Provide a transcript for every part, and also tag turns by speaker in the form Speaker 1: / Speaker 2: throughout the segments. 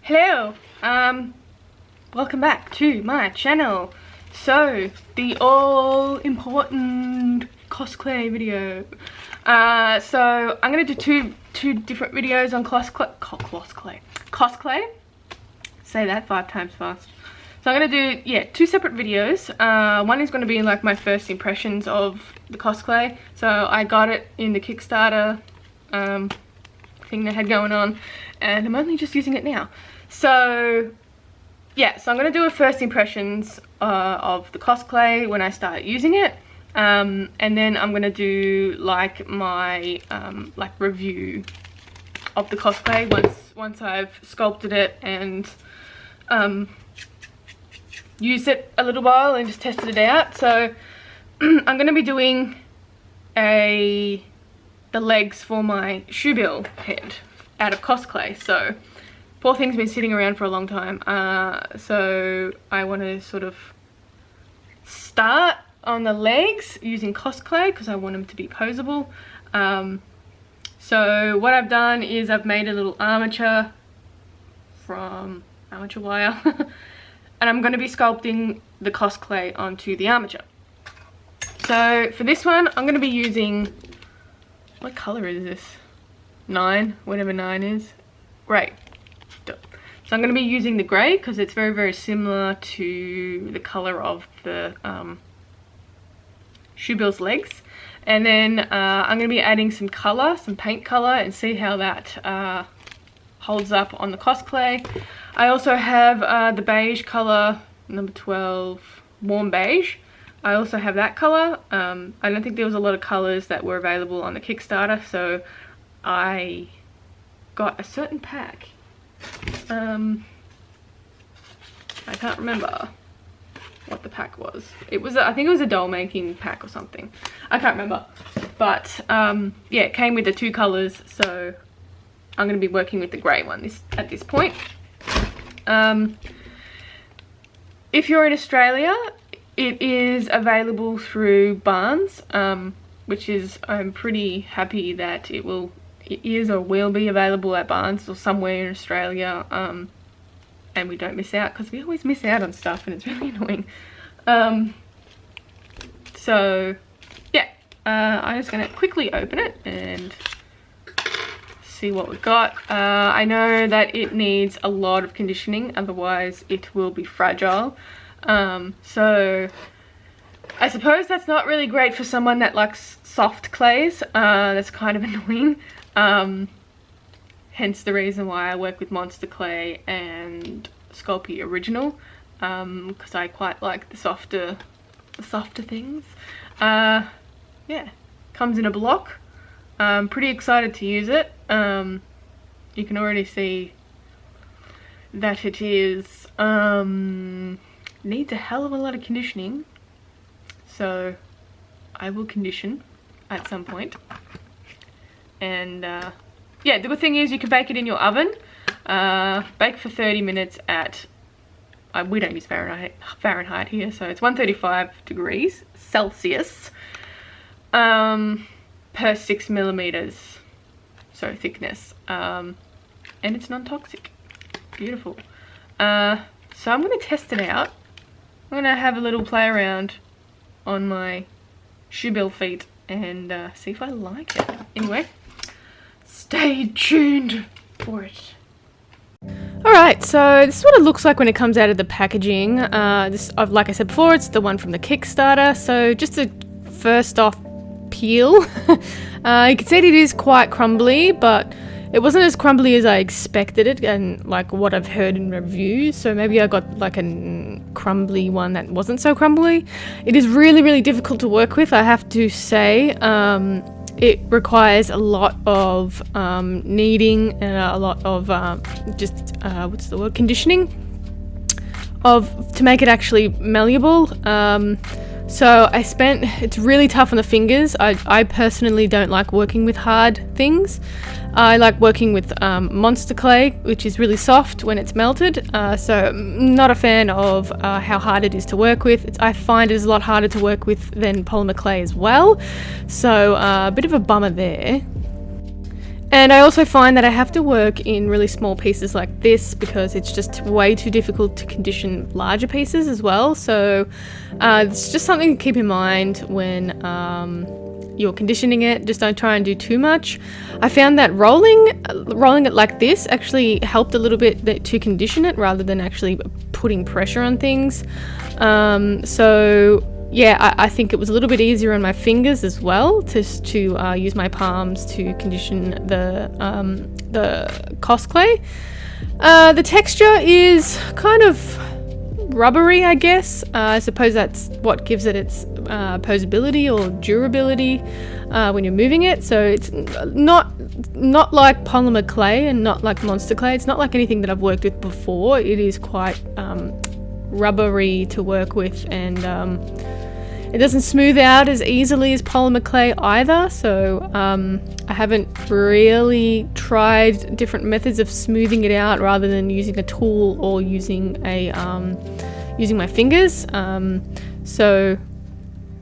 Speaker 1: Hello, welcome back to my channel. So, the all-important Cosclay video. So I'm gonna do two different videos on Cosclay. Say that 5 times fast. So I'm gonna do, two separate videos. One is gonna be like my first impressions of the Cosclay. So I got it in the Kickstarter thing they had going on, and I'm only just using it now. So yeah, so I'm going to do a first impressions of the Cosclay when I start using it, and then I'm going to do like my like review of the Cosclay once I've sculpted it and used it a little while and just tested it out. So I'm going to be doing the legs for my shoebill head out of Cosclay. So poor thing's been sitting around for a long time, so I want to sort of start on the legs using Cosclay because I want them to be posable. So what I've done is I've made a little armature from armature wire and I'm going to be sculpting the Cosclay onto the armature. So for this one I'm going to be using, what colour is this? 9, whatever 9 is. Grey. So I'm going to be using the grey because it's very, very similar to the colour of the shoebill's legs. And then I'm going to be adding some colour, some paint colour, and see how that holds up on the Cosclay. I also have the beige colour, number 12, warm beige. I also have that colour. I don't think there was a lot of colours that were available on the Kickstarter, so I got a certain pack. I can't remember what the pack was. It was, I think it was a doll making pack or something. I can't remember. But yeah, it came with the 2 colours, so I'm going to be working with the grey one at this point. If you're in Australia, it is available through Barnes, which is, I'm pretty happy that it is or will be available at Barnes or somewhere in Australia, and we don't miss out because we always miss out on stuff and it's really annoying. So yeah, I'm just going to quickly open it and see what we've got. I know that it needs a lot of conditioning, otherwise it will be fragile. So I suppose that's not really great for someone that likes soft clays. That's kind of annoying. Hence the reason why I work with Monster Clay and Sculpey Original, because I quite like the softer things. Yeah, comes in a block. I'm pretty excited to use it. You can already see that it is needs a hell of a lot of conditioning, so I will condition at some point. And yeah, the good thing is you can bake it in your oven. Bake for 30 minutes at, we don't use Fahrenheit here, so it's 135 degrees Celsius per 6 millimeters, so thickness, and it's non-toxic. Beautiful. So I'm going to test it out. I'm going to have a little play around on my shoebill feet and see if I like it. Anyway, stay tuned for it. Alright, so this is what it looks like when it comes out of the packaging. Like I said before, it's the one from the Kickstarter. So just a first off peel. You can see it is quite crumbly, but it wasn't as crumbly as I expected it and like what I've heard in reviews. So maybe I got like a crumbly one that wasn't so crumbly. It is really, really difficult to work with, I have to say. It requires a lot of kneading and a lot of conditioning to make it actually malleable. So it's really tough on the fingers. I personally don't like working with hard things. I like working with Monster Clay, which is really soft when it's melted. So I'm not a fan of how hard it is to work with. I find it is a lot harder to work with than polymer clay as well. So a bit of a bummer there. And I also find that I have to work in really small pieces like this because it's just way too difficult to condition larger pieces as well. So it's just something to keep in mind when you're conditioning it. Just don't try and do too much. I found that rolling it like this actually helped a little bit to condition it rather than actually putting pressure on things. So yeah, I think it was a little bit easier on my fingers as well to use my palms to condition the Cosclay. The texture is kind of rubbery, I guess. I suppose that's what gives it its posability or durability when you're moving it. So it's not like polymer clay and not like monster clay. It's not like anything that I've worked with before. It is quite rubbery to work with, and it doesn't smooth out as easily as polymer clay either. So I haven't really tried different methods of smoothing it out rather than using a tool or using my fingers. So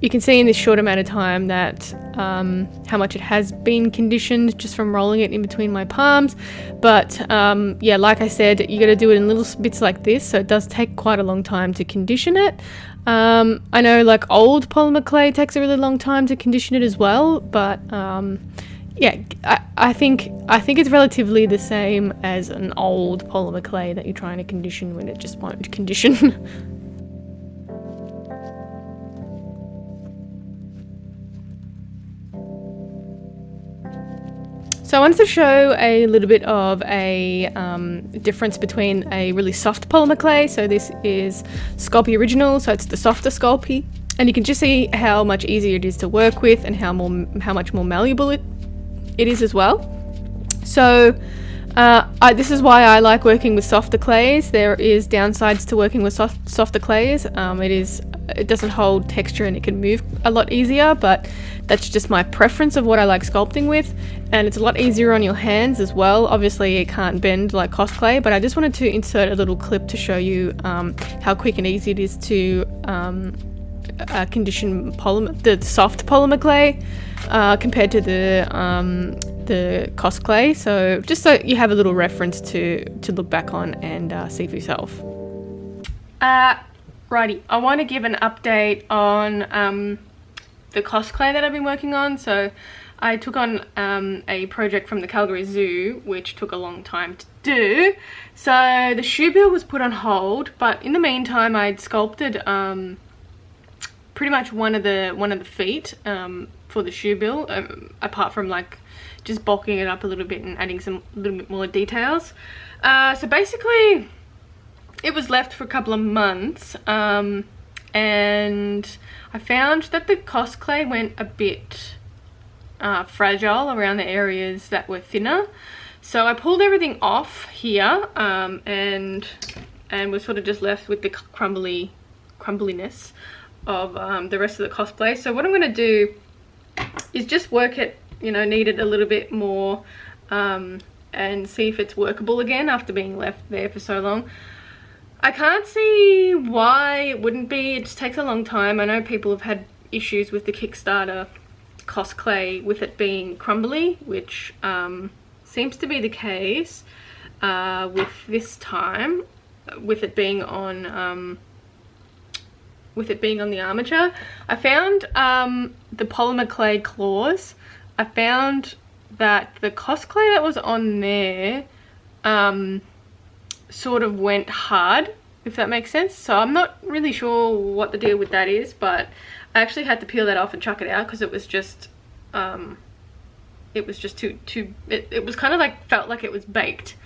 Speaker 1: you can see in this short amount of time that how much it has been conditioned just from rolling it in between my palms. But yeah, like I said, you got to do it in little bits like this, so it does take quite a long time to condition it. I know like old polymer clay takes a really long time to condition it as well, but yeah, I think it's relatively the same as an old polymer clay that you're trying to condition when it just won't condition. So I wanted to show a little bit of a difference between a really soft polymer clay. So this is Sculpey Original, so it's the softer Sculpey. And you can just see how much easier it is to work with and how much more malleable it is as well. So this is why I like working with softer clays. There is downsides to working with softer clays. It doesn't hold texture and it can move a lot easier, but that's just my preference of what I like sculpting with. And it's a lot easier on your hands as well. Obviously it can't bend like Cosclay, but I just wanted to insert a little clip to show you how quick and easy it is to condition the soft polymer clay compared to the Cosclay. So just so you have a little reference to look back on and see for yourself. Righty, I want to give an update on the Cosclay that I've been working on. So I took on a project from the Calgary Zoo, which took a long time to do. So the shoe bill was put on hold, but in the meantime I'd sculpted pretty much one of the feet for the shoe bill, apart from like just bulking it up a little bit and adding a little bit more details. So basically it was left for a couple of months, and I found that the Cosclay went a bit fragile around the areas that were thinner. So I pulled everything off here and was sort of just left with the crumbliness of the rest of the Cosplay. So what I'm going to do is just work it, knead it a little bit more and see if it's workable again after being left there for so long. I can't see why it wouldn't be. It just takes a long time. I know people have had issues with the Kickstarter Cosclay with it being crumbly, which seems to be the case with this time, with it being on the armature. I found the polymer clay claws. I found that the Cosclay that was on there sort of went hard, if that makes sense. So I'm not really sure what the deal with that is, but I actually had to peel that off and chuck it out because it was just too it was kind of like, felt like it was baked.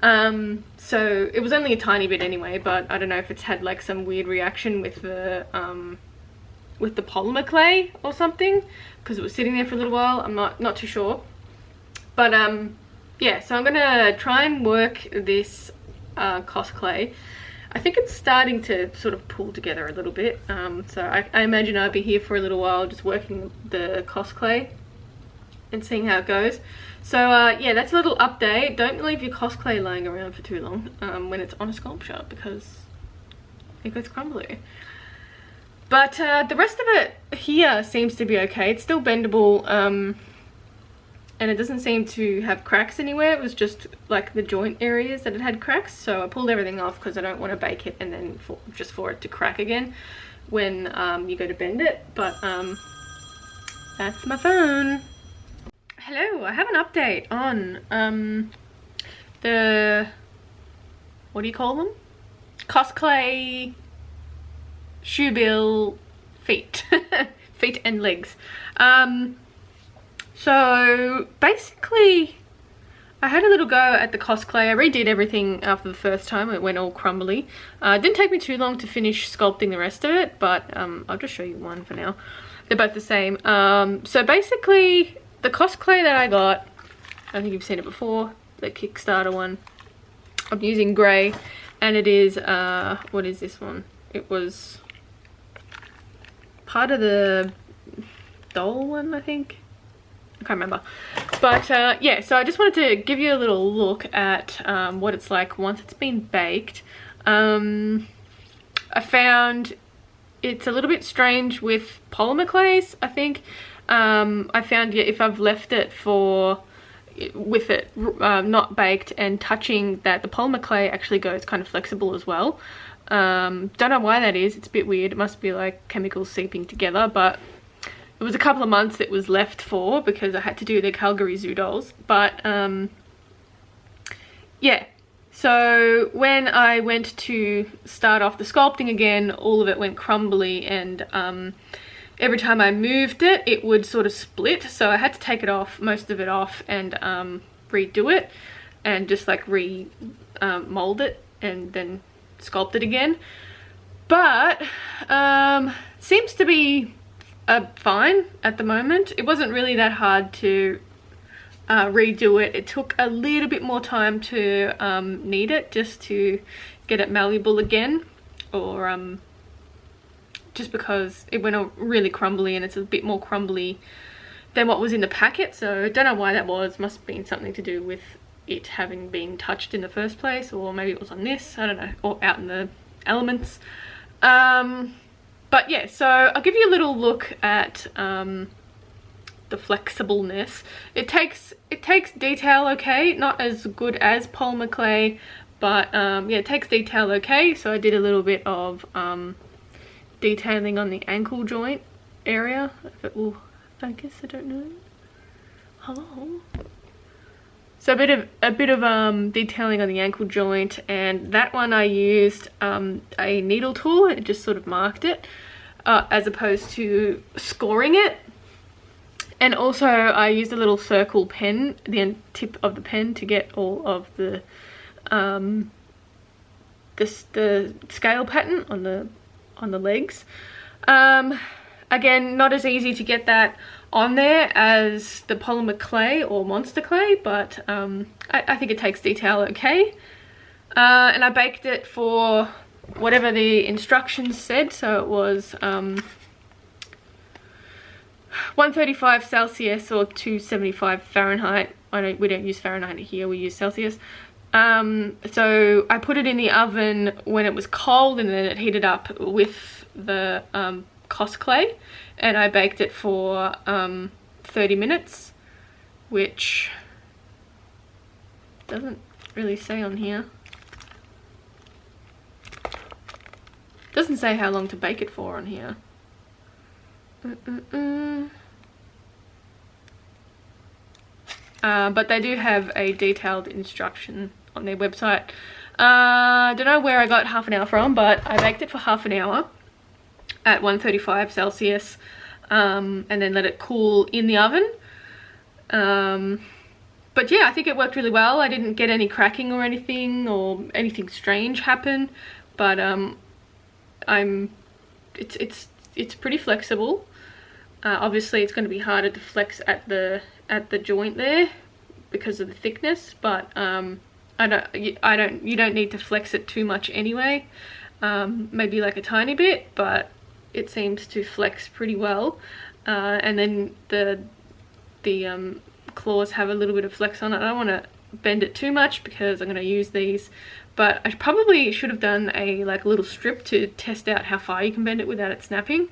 Speaker 1: So it was only a tiny bit anyway, but I don't know if it's had like some weird reaction with the polymer clay or something, because it was sitting there for a little while. I'm not too sure, but yeah, so I'm gonna try and work this Cosclay. I think it's starting to sort of pull together a little bit, so I imagine I'll be here for a little while just working the Cosclay and seeing how it goes. So yeah, that's a little update. Don't leave your Cosclay lying around for too long when it's on a sculpture, because it gets crumbly. But the rest of it here seems to be okay. It's still bendable. and it doesn't seem to have cracks anywhere. It was just like the joint areas that it had cracks, so I pulled everything off because I don't want to bake it and then just for it to crack again when you go to bend it. But that's my phone. Hello, I have an update on the, what do you call them? Cosclay shoe bill feet. Feet and legs. So basically I had a little go at the Cosclay. I redid everything after the first time. It went all crumbly. It didn't take me too long to finish sculpting the rest of it, but I'll just show you one for now. They're both the same. So basically the Cosclay that I got, I think you've seen it before, the Kickstarter one. I'm using grey, and it is, what is this one? It was part of the doll one, I think. I can't remember. But yeah, so I just wanted to give you a little look at what it's like once it's been baked. I found it's a little bit strange with polymer clays, I think. I found if I've left it for, with it not baked and touching, that the polymer clay actually goes kind of flexible as well. Don't know why that is. It's a bit weird. It must be like chemicals seeping together, but it was a couple of months it was left for because I had to do the Calgary Zoo dolls. But yeah, so when I went to start off the sculpting again, all of it went crumbly, and every time I moved it, it would sort of split. So I had to take it off, most of it off, and redo it and just like mold it and then sculpt it again. But seems to be fine at the moment. It wasn't really that hard to redo it. It took a little bit more time to knead it just to get it malleable again, or just because it went really crumbly, and it's a bit more crumbly than what was in the packet. So I don't know why that was. Must have been something to do with it having been touched in the first place, or maybe it was on this, I don't know, or out in the elements. But yeah, so I'll give you a little look at the flexibleness. It takes detail okay, not as good as polymer clay, but yeah, it takes detail okay. So I did a little bit of detailing on the ankle joint area. If it will focus, I don't know. Hello. So a bit of detailing on the ankle joint, and that one I used a needle tool and just sort of marked it as opposed to scoring it. And also I used a little circle pen, the tip of the pen, to get all of the scale pattern on the legs. Again, not as easy to get that on there as the polymer clay or monster clay, but I think it takes detail okay. And I baked it for whatever the instructions said, so it was 135 Celsius or 275 Fahrenheit. We don't use Fahrenheit here, we use Celsius. So I put it in the oven when it was cold, and then it heated up with the Cosclay, and I baked it for 30 minutes, which doesn't really say on here. Doesn't say how long to bake it for on here. But they do have a detailed instruction on their website. I don't know where I got half an hour from, but I baked it for half an hour at 135 Celsius, and then let it cool in the oven. But yeah, I think it worked really well. I didn't get any cracking or anything strange happen, but it's pretty flexible. Obviously it's going to be harder to flex at the joint there because of the thickness, but you don't need to flex it too much anyway. Maybe like a tiny bit, but it seems to flex pretty well. And then the claws have a little bit of flex on it. I don't want to bend it too much because I'm going to use these, but I probably should have done a little strip to test out how far you can bend it without it snapping.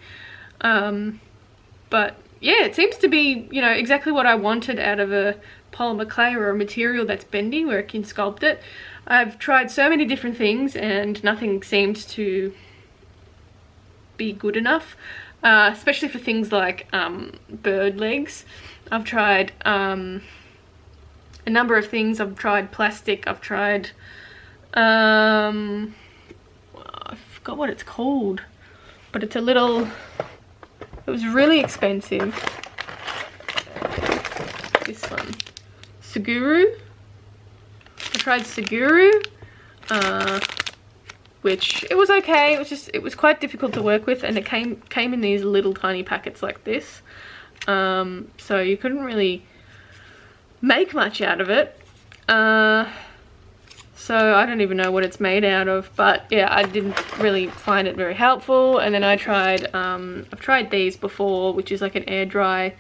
Speaker 1: But yeah, it seems to be, you know, exactly what I wanted out of a polymer clay or a material that's bendy where it can sculpt it. I've tried so many different things and nothing seems to be good enough, especially for things like bird legs. I've tried a number of things. I've tried plastic, I've tried I forgot what it's called, but it's a little, it was really expensive. This one, Saguru. I tried Saguru, which it was okay. It was quite difficult to work with, and it came in these little tiny packets like this. So you couldn't really make much out of it. So I don't even know what it's made out of, but yeah, I didn't really find it very helpful. And then I tried, I've tried these before, which is like an air dry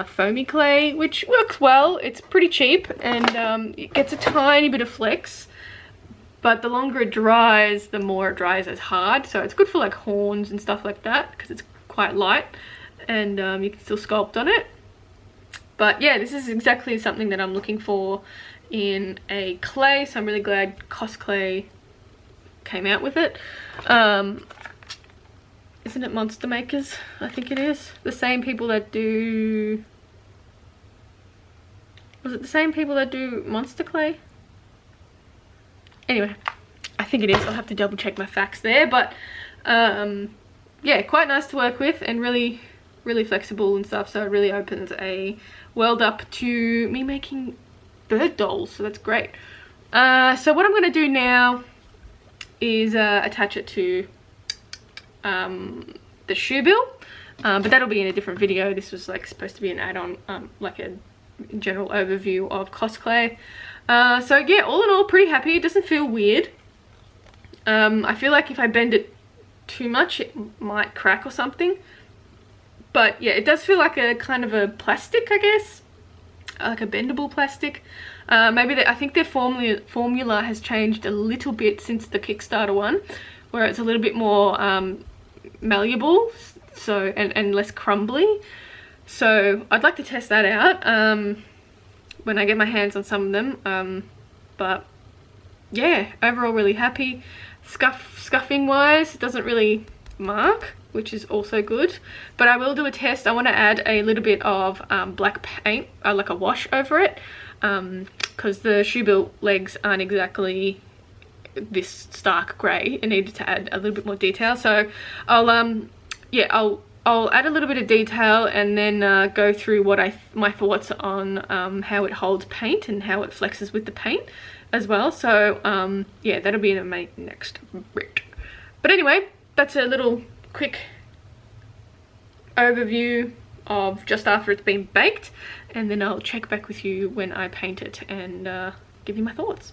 Speaker 1: foamy clay, which works well. It's pretty cheap, and it gets a tiny bit of flex, but the longer it dries, the more it dries as hard. So it's good for like horns and stuff like that, because it's quite light, and you can still sculpt on it. But yeah, this is exactly something that I'm looking for in a clay, so I'm really glad Cosclay came out with it. Isn't it Monster Makers? I think it is. The same people that do... Was it the same people that do Monster Clay? Anyway, I think it is. I'll have to double check my facts there. But yeah, quite nice to work with and really, really flexible and stuff. So it really opens a world up to me making bird dolls. So that's great. So what I'm going to do now is attach it to the shoe bill, but that'll be in a different video. This was like supposed to be an add-on, like a general overview of Cosclay. So yeah, all in all, pretty happy. It doesn't feel weird. I feel like if I bend it too much, it might crack or something. But yeah, it does feel like a kind of a plastic, I guess, like a bendable plastic. Maybe I think their formula has changed a little bit since the Kickstarter one, where it's a little bit more malleable, so and less crumbly. So I'd like to test that out when I get my hands on some of them. But yeah, overall really happy. Scuffing wise, it doesn't really mark, which is also good. But I will do a test. I want to add a little bit of black paint, like a wash over it, because the shoe bill legs aren't exactly this stark grey. It needed to add a little bit more detail, so I'll yeah, I'll add a little bit of detail and then go through what my thoughts on how it holds paint and how it flexes with the paint as well. So yeah, that'll be in my next bit. But anyway, that's a little quick overview of just after it's been baked, and then I'll check back with you when I paint it and give you my thoughts.